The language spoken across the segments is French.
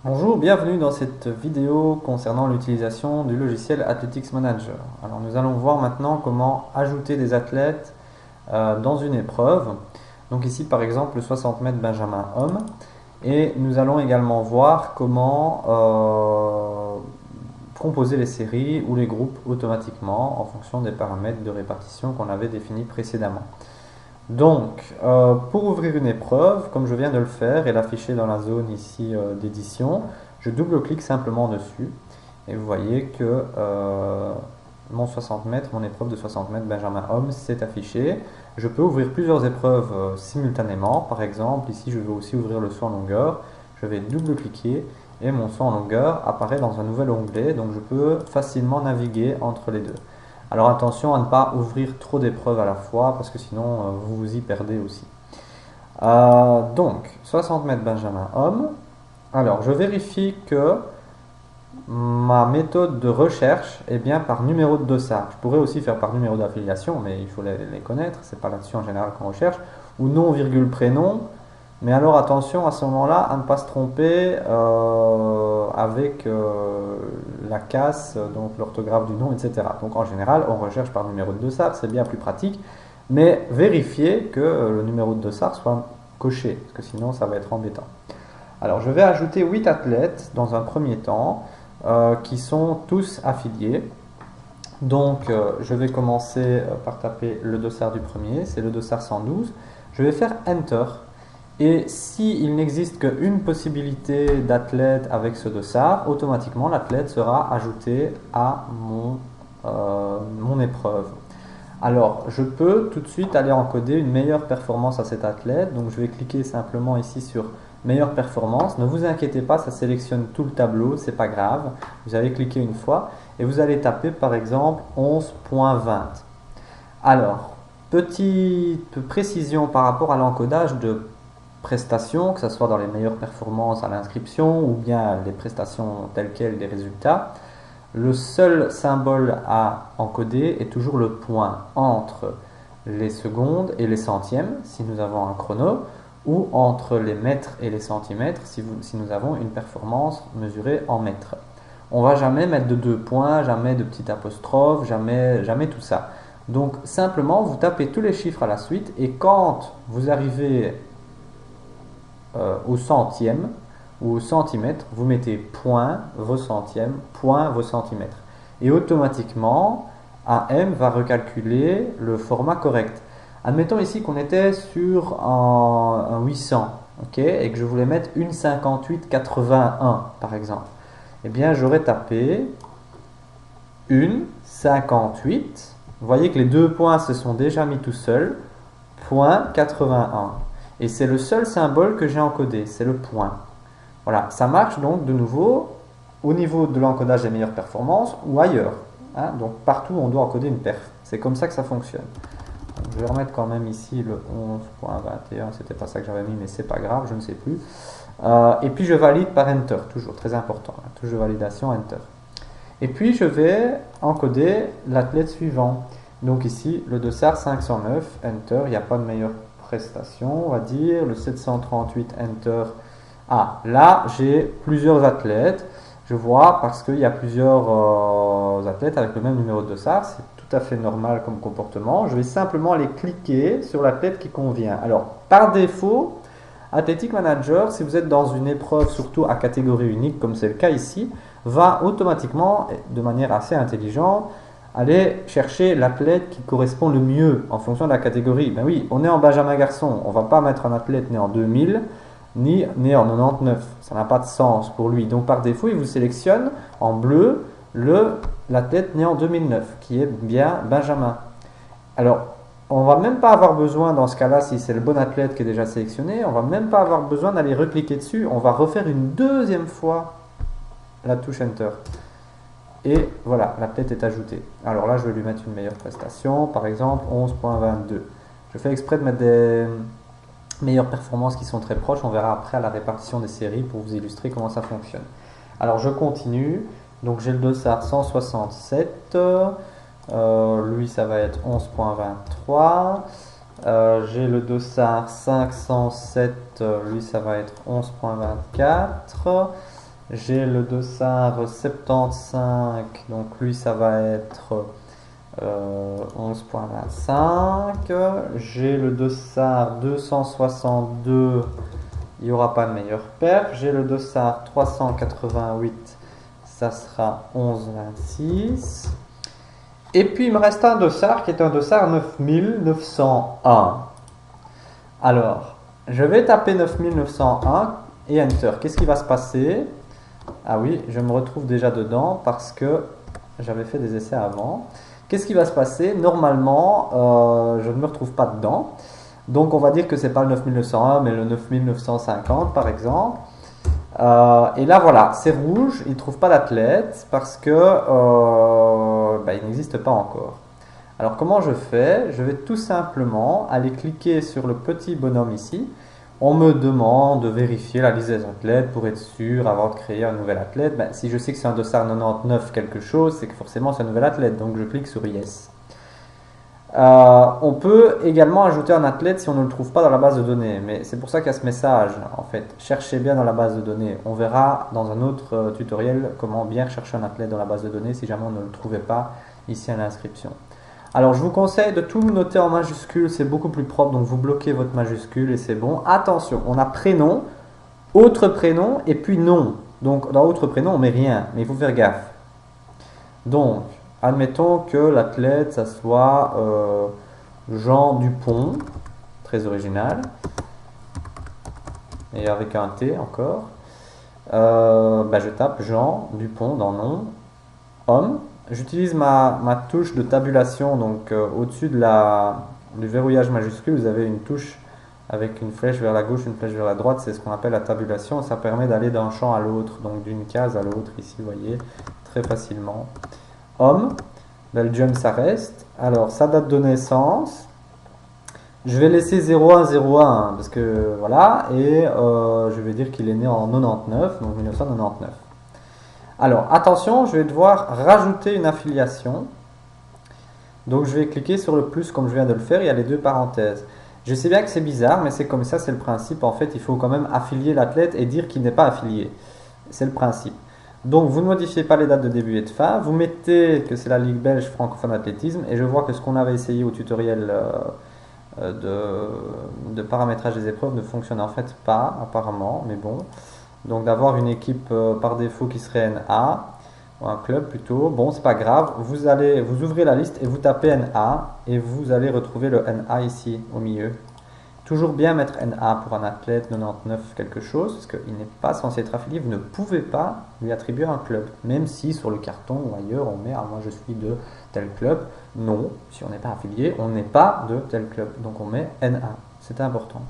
Bonjour, bienvenue dans cette vidéo concernant l'utilisation du logiciel Athletics Manager. Alors nous allons voir maintenant comment ajouter des athlètes dans une épreuve. Donc ici par exemple le 60 mètres Benjamin homme. Et nous allons également voir comment composer les séries ou les groupes automatiquement en fonction des paramètres de répartition qu'on avait définis précédemment. Donc, pour ouvrir une épreuve, comme je viens de le faire et l'afficher dans la zone ici d'édition, je double-clique simplement dessus et vous voyez que mon 60 mètres, mon épreuve de 60 mètres Benjamin Homme s'est affichée. Je peux ouvrir plusieurs épreuves simultanément. Par exemple, ici je veux aussi ouvrir le saut en longueur. Je vais double-cliquer et mon saut en longueur apparaît dans un nouvel onglet, donc je peux facilement naviguer entre les deux. Alors attention à ne pas ouvrir trop d'épreuves à la fois parce que sinon vous vous y perdez aussi. Donc 60 mètres Benjamin homme. Alors je vérifie que ma méthode de recherche est bien par numéro de dossard. Je pourrais aussi faire par numéro d'affiliation, mais il faut les connaître, c'est pas là-dessus en général qu'on recherche, ou nom virgule prénom. Mais alors attention à ce moment-là à ne pas se tromper avec la casse, donc l'orthographe du nom, etc. Donc en général, on recherche par numéro de dossard, c'est bien plus pratique, mais vérifiez que le numéro de dossard soit coché, parce que sinon ça va être embêtant. Alors je vais ajouter 8 athlètes dans un premier temps, qui sont tous affiliés. Donc je vais commencer par taper le dossard du premier, c'est le dossard 112. Je vais faire Enter. Et s'il n'existe qu'une possibilité d'athlète avec ce dossard, automatiquement l'athlète sera ajouté à mon épreuve. Alors, je peux tout de suite aller encoder une meilleure performance à cet athlète. Donc, je vais cliquer simplement ici sur meilleure performance. Ne vous inquiétez pas, ça sélectionne tout le tableau, c'est pas grave. Vous allez cliquer une fois et vous allez taper par exemple 11.20. Alors, petite précision par rapport à l'encodage de prestations, que ce soit dans les meilleures performances à l'inscription ou bien les prestations telles quelles des résultats, le seul symbole à encoder est toujours le point entre les secondes et les centièmes si nous avons un chrono, ou entre les mètres et les centimètres si nous avons une performance mesurée en mètres. On ne va jamais mettre de deux points, jamais de petite apostrophe, jamais tout ça. Donc simplement vous tapez tous les chiffres à la suite et quand vous arrivez au centième ou au centimètre, vous mettez point vos centièmes, point vos centimètres. Et automatiquement, AM va recalculer le format correct. Admettons ici qu'on était sur un 800, okay, et que je voulais mettre une 58,81 par exemple. Eh bien, j'aurais tapé une 58. Vous voyez que les deux points se sont déjà mis tout seuls. Point 81. Et c'est le seul symbole que j'ai encodé, c'est le point. Voilà, ça marche donc de nouveau au niveau de l'encodage des meilleures performances ou ailleurs. Hein, donc partout on doit encoder une perf. C'est comme ça que ça fonctionne. Donc, je vais remettre quand même ici le 11.21. C'était pas ça que j'avais mis, mais c'est pas grave, je ne sais plus. Et puis je valide par Enter, toujours très important. Hein, touche de validation Enter. Et puis je vais encoder l'athlète suivant. Donc ici le dossard 509 Enter. Il n'y a pas de meilleure prestation, on va dire. Le 738 Enter. Ah, là j'ai plusieurs athlètes. Je vois parce qu'il y a plusieurs athlètes avec le même numéro de dossard. C'est tout à fait normal comme comportement. Je vais simplement aller cliquer sur l'athlète qui convient. Alors, par défaut, Athletic Manager, si vous êtes dans une épreuve surtout à catégorie unique, comme c'est le cas ici, va automatiquement, de manière assez intelligente, aller chercher l'athlète qui correspond le mieux en fonction de la catégorie. Ben oui, on est en Benjamin Garçon, on ne va pas mettre un athlète né en 2000 ni né en 99. Ça n'a pas de sens pour lui. Donc par défaut, il vous sélectionne en bleu l'athlète né en 2009, qui est bien Benjamin. Alors, on va même pas avoir besoin, dans ce cas-là, si c'est le bon athlète qui est déjà sélectionné, on va même pas avoir besoin d'aller recliquer dessus. On va refaire une deuxième fois la touche Enter. Et voilà, l'athlète est ajouté. Alors là, je vais lui mettre une meilleure prestation, par exemple 11.22. Je fais exprès de mettre des meilleures performances qui sont très proches. On verra après à la répartition des séries pour vous illustrer comment ça fonctionne. Alors je continue. Donc j'ai le dossard 167. Lui, ça va être 11.23. J'ai le dossard 507. Lui, ça va être 11.24. J'ai le dossard 75, donc lui ça va être 11,25. J'ai le dossard 262, il n'y aura pas de meilleur perf. J'ai le dossard 388, ça sera 11,26. Et puis il me reste un dossard qui est un dossard 9901. Alors, je vais taper 9901 et Enter. Qu'est-ce qui va se passer? Ah oui, je me retrouve déjà dedans parce que j'avais fait des essais avant. Qu'est-ce qui va se passer? Normalement, je ne me retrouve pas dedans. Donc on va dire que c'est pas le 9901 mais le 9950 par exemple. Et là voilà, c'est rouge, il ne trouve pas d'athlète parce que il n'existe pas encore. Alors comment je fais? Je vais tout simplement aller cliquer sur le petit bonhomme ici. On me demande de vérifier la liste des athlètes pour être sûr avant de créer un nouvel athlète. Si je sais que c'est un dossard 99 quelque chose, c'est que forcément c'est un nouvel athlète, donc je clique sur Yes. On peut également ajouter un athlète si on ne le trouve pas dans la base de données, mais c'est pour ça qu'il y a ce message en fait. Cherchez bien dans la base de données. On verra dans un autre tutoriel comment bien chercher un athlète dans la base de données si jamais on ne le trouvait pas ici à l'inscription. Alors je vous conseille de tout noter en majuscule, c'est beaucoup plus propre, donc vous bloquez votre majuscule et c'est bon. Attention, on a prénom, autre prénom et puis nom. Donc dans autre prénom on met rien, mais il faut faire gaffe. Donc, admettons que l'athlète ça soit Jean Dupont, très original, et avec un T encore. Je tape Jean Dupont dans nom, homme. J'utilise ma touche de tabulation, donc au-dessus du verrouillage majuscule, vous avez une touche avec une flèche vers la gauche, une flèche vers la droite, c'est ce qu'on appelle la tabulation, ça permet d'aller d'un champ à l'autre, donc d'une case à l'autre, ici vous voyez, très facilement. Homme, Belgium ça reste, alors sa date de naissance, je vais laisser 0101, parce que voilà, et je vais dire qu'il est né en 99, donc 1999. Alors attention, je vais devoir rajouter une affiliation. Donc je vais cliquer sur le plus comme je viens de le faire, il y a les deux parenthèses. Je sais bien que c'est bizarre, mais c'est comme ça, c'est le principe. En fait, il faut quand même affilier l'athlète et dire qu'il n'est pas affilié. C'est le principe. Donc vous ne modifiez pas les dates de début et de fin, vous mettez que c'est la Ligue belge francophone athlétisme, et je vois que ce qu'on avait essayé au tutoriel de paramétrage des épreuves ne fonctionne en fait pas apparemment, mais bon. Donc d'avoir une équipe par défaut qui serait NA, ou un club plutôt, bon c'est pas grave, vous ouvrez la liste et vous tapez NA et vous allez retrouver le NA ici au milieu. Toujours bien mettre NA pour un athlète 99 quelque chose, parce qu'il n'est pas censé être affilié, vous ne pouvez pas lui attribuer un club, même si sur le carton ou ailleurs on met moi je suis de tel club, non, si on n'est pas affilié, on n'est pas de tel club, donc on met NA, c'est important.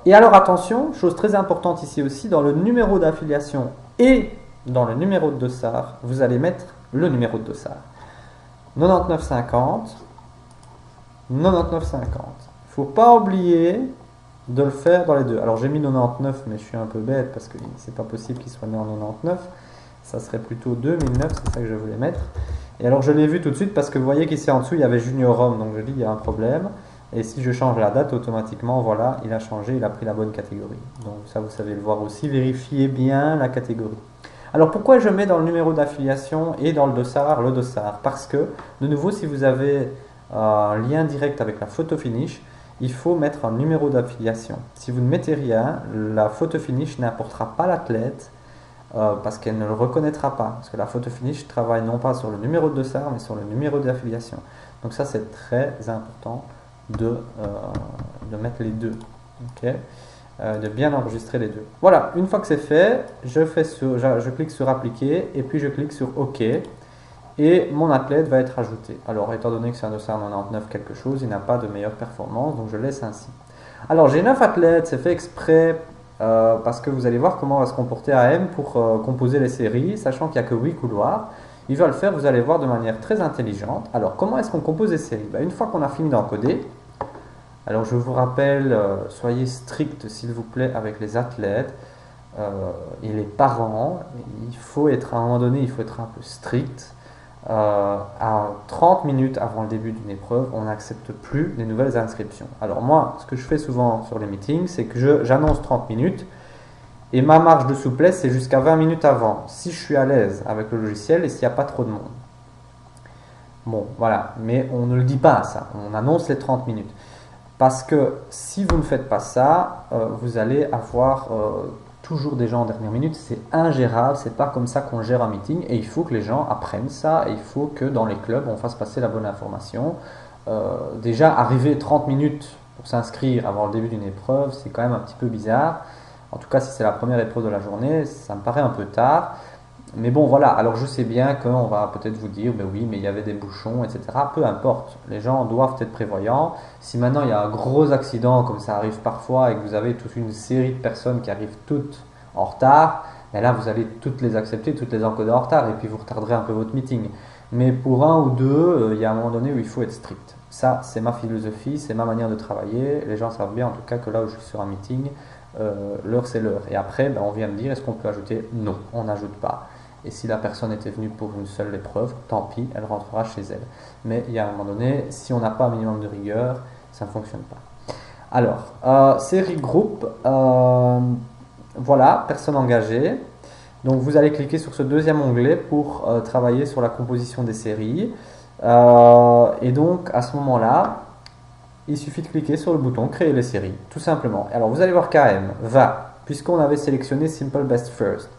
Et alors attention, chose très importante ici aussi, dans le numéro d'affiliation et dans le numéro de dossard, vous allez mettre le numéro de dossard. 9950, 9950. Il ne faut pas oublier de le faire dans les deux. Alors j'ai mis 99, mais je suis un peu bête parce que c'est pas possible qu'il soit né en 99. Ça serait plutôt 2009, c'est ça que je voulais mettre. Et alors je l'ai vu tout de suite parce que vous voyez qu'ici en dessous il y avait Junior Homme, donc je dis il y a un problème. Et si je change la date, automatiquement, voilà, il a changé, il a pris la bonne catégorie. Donc ça, vous savez le voir aussi, vérifiez bien la catégorie. Alors pourquoi je mets dans le numéro d'affiliation et dans le dossard? Parce que, de nouveau, si vous avez un lien direct avec la photo finish, il faut mettre un numéro d'affiliation. Si vous ne mettez rien, la photo finish n'apportera pas l'athlète parce qu'elle ne le reconnaîtra pas. Parce que la photo finish travaille non pas sur le numéro de dossard, mais sur le numéro d'affiliation. Donc ça, c'est très important de mettre les deux. Okay, de bien enregistrer les deux. Voilà, une fois que c'est fait, je clique sur appliquer et puis je clique sur OK et mon athlète va être ajouté. Alors étant donné que c'est un dossard 99 quelque chose, il n'a pas de meilleure performance, donc je laisse ainsi. Alors j'ai 9 athlètes, c'est fait exprès parce que vous allez voir comment va se comporter AM pour composer les séries, sachant qu'il n'y a que 8 couloirs. Il va le faire, vous allez voir, de manière très intelligente. Alors comment est-ce qu'on compose les séries? Une fois qu'on a fini d'encoder, alors je vous rappelle, soyez strict s'il vous plaît avec les athlètes et les parents. Il faut être à un moment donné, il faut être un peu strict. À 30 minutes avant le début d'une épreuve, on n'accepte plus les nouvelles inscriptions. Alors moi, ce que je fais souvent sur les meetings, c'est que j'annonce 30 minutes Et ma marge de souplesse, c'est jusqu'à 20 minutes avant, si je suis à l'aise avec le logiciel et s'il n'y a pas trop de monde. Bon, voilà, mais on ne le dit pas ça, on annonce les 30 minutes. Parce que si vous ne faites pas ça, vous allez avoir toujours des gens en dernière minute, c'est ingérable, c'est pas comme ça qu'on gère un meeting et il faut que les gens apprennent ça et il faut que dans les clubs on fasse passer la bonne information. Déjà, arriver 30 minutes pour s'inscrire avant le début d'une épreuve, c'est quand même un petit peu bizarre. En tout cas, si c'est la première épreuve de la journée, ça me paraît un peu tard. Mais bon, voilà, alors je sais bien qu'on va peut-être vous dire, ben oui, mais il y avait des bouchons, etc. Peu importe, les gens doivent être prévoyants. Si maintenant il y a un gros accident, comme ça arrive parfois, et que vous avez toute une série de personnes qui arrivent toutes en retard, ben là vous allez toutes les accepter, toutes les encoder en retard, et puis vous retarderez un peu votre meeting. Mais pour un ou deux, il y a un moment donné où il faut être strict. Ça, c'est ma philosophie, c'est ma manière de travailler. Les gens savent bien, en tout cas, que là où je suis sur un meeting, l'heure c'est l'heure. Et après, ben, on vient me dire, est-ce qu'on peut ajouter? Non, on n'ajoute pas. Et si la personne était venue pour une seule épreuve, tant pis, elle rentrera chez elle. Mais il y a un moment donné, si on n'a pas un minimum de rigueur, ça ne fonctionne pas. Alors, série groupe, voilà, personne engagée. Donc vous allez cliquer sur ce deuxième onglet pour travailler sur la composition des séries. Et donc à ce moment-là, il suffit de cliquer sur le bouton créer les séries, tout simplement. Alors vous allez voir KM va, puisqu'on avait sélectionné Simple Best First,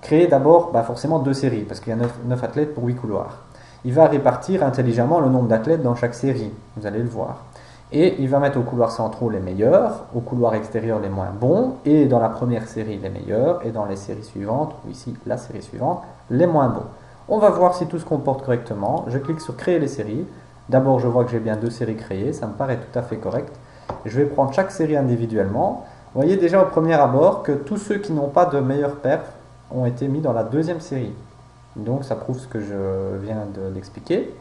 créer d'abord forcément deux séries, parce qu'il y a 9 athlètes pour 8 couloirs. Il va répartir intelligemment le nombre d'athlètes dans chaque série, vous allez le voir. Et il va mettre aux couloirs centraux les meilleurs, aux couloirs extérieurs les moins bons, et dans la première série les meilleurs, et dans les séries suivantes, ou ici la série suivante, les moins bons. On va voir si tout se comporte correctement. Je clique sur créer les séries. D'abord je vois que j'ai bien deux séries créées, ça me paraît tout à fait correct. Je vais prendre chaque série individuellement. Vous voyez déjà au premier abord que tous ceux qui n'ont pas de meilleure perf ont été mis dans la deuxième série. Donc ça prouve ce que je viens d'expliquer.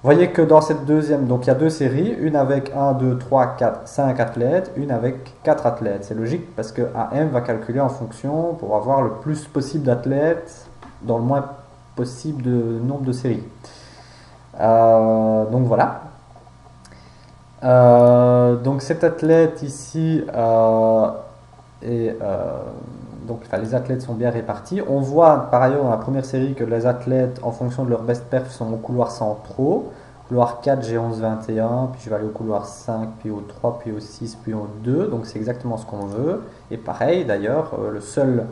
Vous voyez que dans cette deuxième, donc il y a deux séries, une avec 1, 2, 3, 4, 5 athlètes, une avec 4 athlètes. C'est logique parce que AM va calculer en fonction pour avoir le plus possible d'athlètes dans le moins possible de nombre de séries. Donc voilà. Donc cet athlète ici est donc les athlètes sont bien répartis. On voit par ailleurs dans la première série que les athlètes, en fonction de leur best perf, sont au couloir centraux. Couloir 4, G11, 21, puis je vais aller au couloir 5, puis au 3, puis au 6, puis au 2. Donc c'est exactement ce qu'on veut. Et pareil d'ailleurs, le seul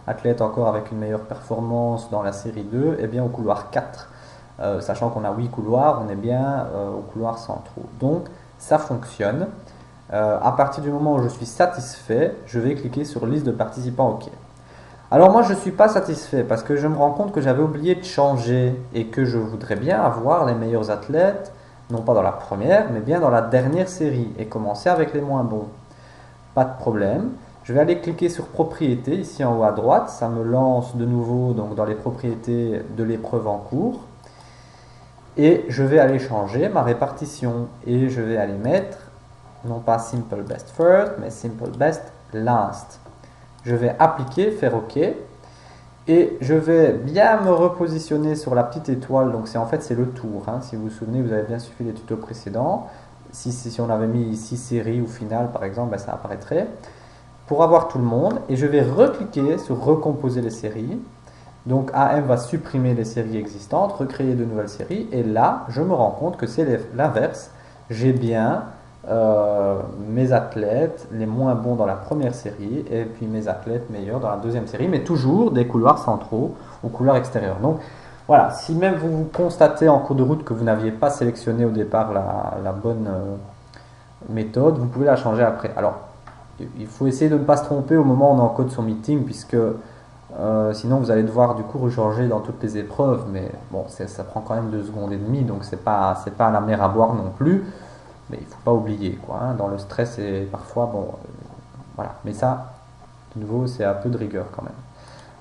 athlète encore avec une meilleure performance dans la série 2 est bien au couloir 4. Sachant qu'on a 8 couloirs, on est bien au couloir centraux. Donc ça fonctionne. À partir du moment où je suis satisfait, je vais cliquer sur liste de participants OK. Alors moi je ne suis pas satisfait parce que je me rends compte que j'avais oublié de changer et que je voudrais bien avoir les meilleurs athlètes, non pas dans la première, mais bien dans la dernière série et commencer avec les moins bons. Pas de problème. Je vais aller cliquer sur propriétés ici en haut à droite. Ça me lance de nouveau donc, dans les propriétés de l'épreuve en cours. Et je vais aller changer ma répartition et je vais aller mettre non pas Simple Best First, mais Simple Best Last. Je vais appliquer, faire OK, et je vais bien me repositionner sur la petite étoile. Donc c'est le tour. Hein. Si vous vous souvenez, vous avez bien suivi les tutos précédents. Si on avait mis ici série ou finale par exemple, ça apparaîtrait. Pour avoir tout le monde, et je vais recliquer sur recomposer les séries. Donc AM va supprimer les séries existantes, recréer de nouvelles séries, et là je me rends compte que c'est l'inverse. J'ai bien mes athlètes les moins bons dans la première série et puis mes athlètes meilleurs dans la deuxième série, mais toujours des couloirs centraux ou couloirs extérieurs. Donc voilà, si même vous constatez en cours de route que vous n'aviez pas sélectionné au départ la bonne méthode, vous pouvez la changer après. Alors il faut essayer de ne pas se tromper au moment où on encode son meeting, puisque sinon vous allez devoir du coup rechanger dans toutes les épreuves, mais bon ça prend quand même 2 secondes et demie, donc c'est pas la mer à boire non plus. Mais il ne faut pas oublier, quoi, hein, dans le stress et parfois, voilà. Mais ça, de nouveau, c'est un peu de rigueur quand même.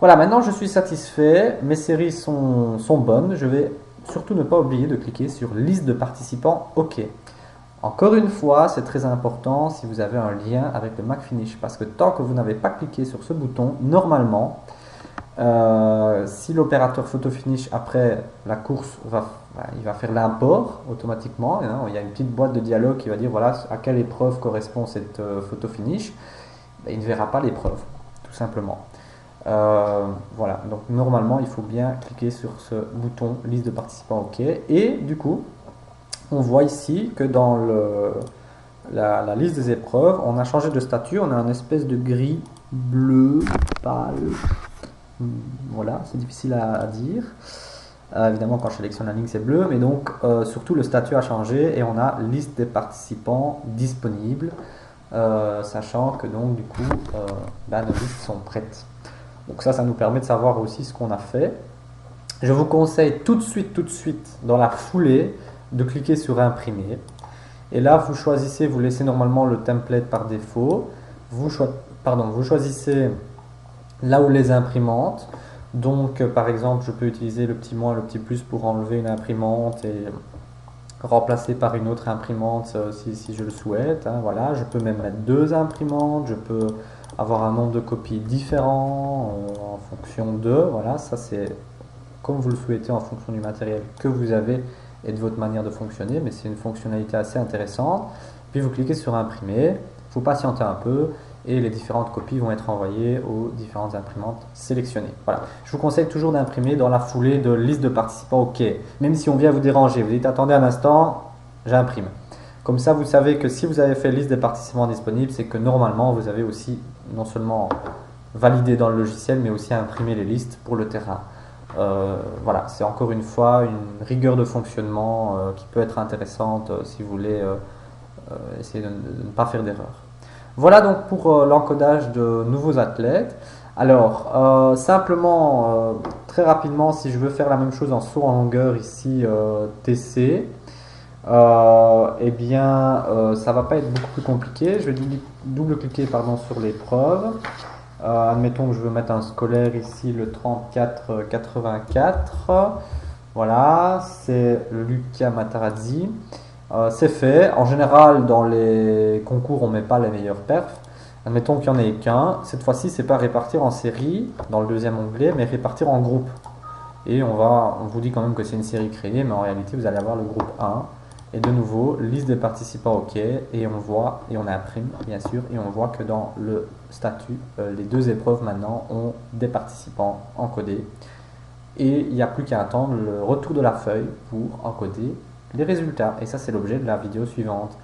Voilà, maintenant je suis satisfait, mes séries sont bonnes, je vais surtout ne pas oublier de cliquer sur liste de participants OK. Encore une fois, c'est très important si vous avez un lien avec le MacFinish, parce que tant que vous n'avez pas cliqué sur ce bouton, normalement, si l'opérateur PhotoFinish après la course il va faire l'import automatiquement, hein, il y a une petite boîte de dialogue qui va dire voilà à quelle épreuve correspond cette PhotoFinish, il ne verra pas l'épreuve. tout simplement. Voilà, donc normalement il faut bien cliquer sur ce bouton liste de participants OK. Et du coup, on voit ici que dans la liste des épreuves, on a changé de statut, on a une espèce de gris bleu pâle. Voilà, c'est difficile à dire. Évidemment, quand je sélectionne la ligne, c'est bleu, mais donc surtout le statut a changé et on a liste des participants disponibles, sachant que donc du coup, nos listes sont prêtes. Donc ça nous permet de savoir aussi ce qu'on a fait. Je vous conseille tout de suite, dans la foulée, de cliquer sur imprimer. Et là, vous choisissez, vous laissez normalement le template par défaut. Vous choisissez là où les imprimantes. Donc, par exemple, je peux utiliser le petit moins, le petit plus pour enlever une imprimante et remplacer par une autre imprimante si je le souhaite. Hein, voilà. Je peux même mettre deux imprimantes. Je peux avoir un nombre de copies différents en fonction de. Voilà, ça c'est comme vous le souhaitez en fonction du matériel que vous avez et de votre manière de fonctionner, mais c'est une fonctionnalité assez intéressante. Puis vous cliquez sur imprimer, vous patientez un peu et les différentes copies vont être envoyées aux différentes imprimantes sélectionnées. Voilà. Je vous conseille toujours d'imprimer dans la foulée de liste de participants OK. Même si on vient vous déranger, vous dites attendez un instant, j'imprime. Comme ça, vous savez que si vous avez fait liste des participants disponibles, c'est que normalement vous avez aussi non seulement validé dans le logiciel, mais aussi imprimé les listes pour le terrain. Voilà, c'est encore une fois une rigueur de fonctionnement qui peut être intéressante si vous voulez essayer de ne pas faire d'erreur. Voilà donc pour l'encodage de nouveaux athlètes. Alors, simplement, très rapidement, si je veux faire la même chose en saut en longueur ici, TC, eh bien, ça va pas être beaucoup plus compliqué. Je vais double-cliquer sur l'épreuve. Admettons que je veux mettre un scolaire ici, le 34-84. Voilà, c'est Luca Matarazzi. C'est fait. En général, dans les concours, on ne met pas les meilleurs perfs. Admettons qu'il n'y en ait qu'un. Cette fois-ci, c'est pas répartir en série dans le deuxième onglet, mais répartir en groupe. Et on vous dit quand même que c'est une série créée, mais en réalité, vous allez avoir le groupe 1. Et de nouveau, liste des participants OK, et on voit, et on imprime bien sûr, et on voit que dans le statut, les deux épreuves maintenant ont des participants encodés. Et il n'y a plus qu'à attendre le retour de la feuille pour encoder les résultats. Et ça, c'est l'objet de la vidéo suivante.